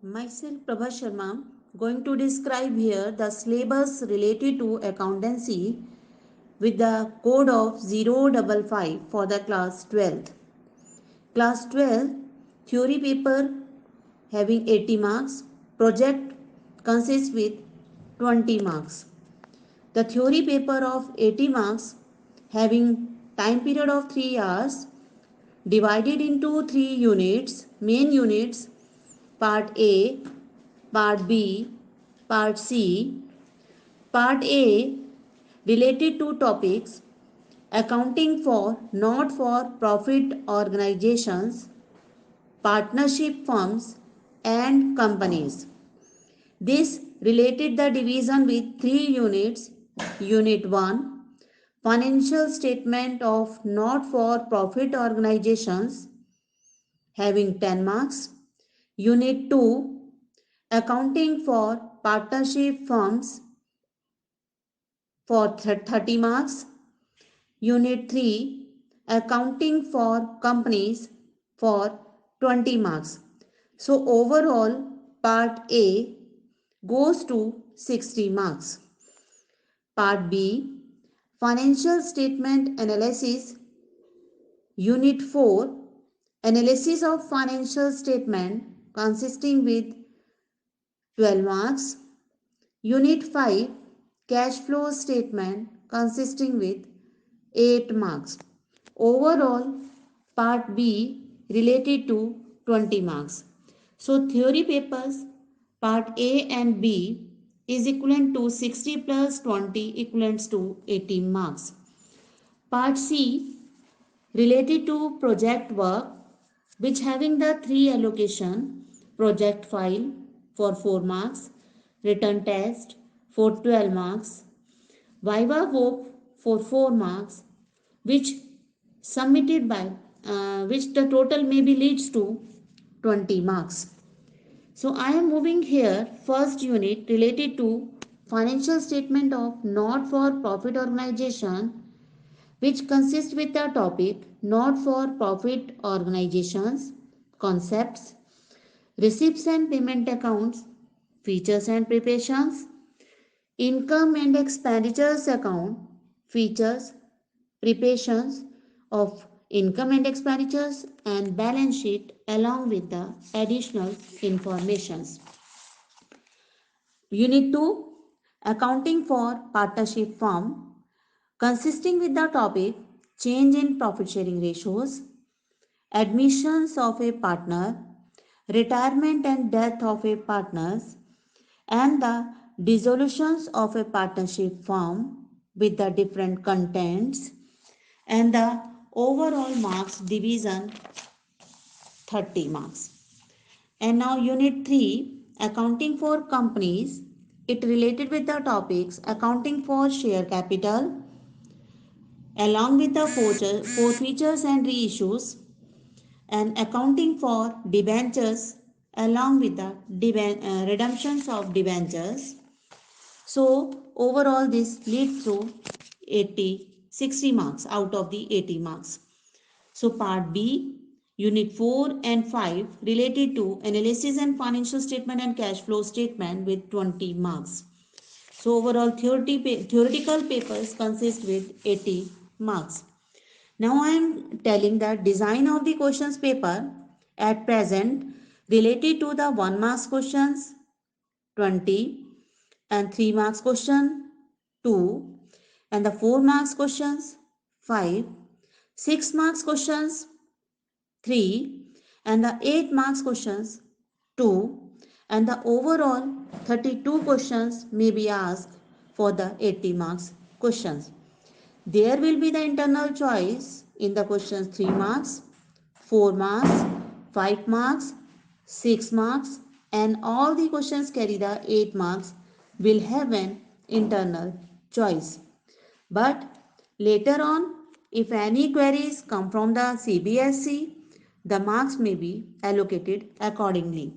Myself Prabha Sharma going to describe here the syllabus related to accountancy with the code of 055 for the class 12th. Class 12 theory paper having 80 marks, project consists with 20 marks. The theory paper of 80 marks having time period of 3 hours divided into 3 units, main units, part A, part B, part C. Part A related to topics accounting for not for profit organizations, partnership firms and companies. This related the division with 3 units. Unit 1 financial statement of not for profit organizations having 10 marks. Unit 2 accounting for partnership firms for 30 marks. Unit 3 accounting for companies for 20 marks. So overall part A goes to 60 marks. Part B financial statement analysis. Unit 4 analysis of financial statement consisting with 12 marks. Unit 5 cash flow statement consisting with 8 marks. Overall part B related to 20 marks. So theory papers part A and B is equivalent to 60 plus 20 equivalents to 80 marks. Part C related to project work which having the 3 allocation project file for 4 marks, written test for 12 marks, viva voc for 4 marks which submitted by which the total maybe leads to 20 marks. So I am moving here first unit related to financial statement of not for profit organization which consists with the topic not for profit organizations, concepts, receipts and payment accounts, features and preparations, income and expenditures account, features, preparations of income and expenditures and balance sheet along with the additional informations. Unit 2 accounting for partnership firm consisting with the topic change in profit sharing ratios, admissions of a partner, retirement and death of a partners and the dissolutions of a partnership firm with the different contents and the overall marks division 30 marks. And now unit 3 accounting for companies, it related with the topics accounting for share capital along with the forfeitures and reissues and accounting for debentures along with the redemptions of debentures. So overall this leads to 60 marks out of the 80 marks. So part B unit 4 and 5 related to analysis and financial statement and cash flow statement with 20 marks. So overall theoretical papers consist with 80 marks. Now I am telling the design of the questions paper at present related to the 1 marks questions 20 and 3 marks question 2 and the 4 marks questions 5, 6 marks questions 3 and the 8 marks questions 2 and the overall 32 questions may be asked for the 80 marks questions. There will be the internal choice in the questions 3 marks, 4 marks, 5 marks, 6 marks and all the questions carry the 8 marks will have an internal choice. But later on, if any queries come from the CBSE, the marks may be allocated accordingly.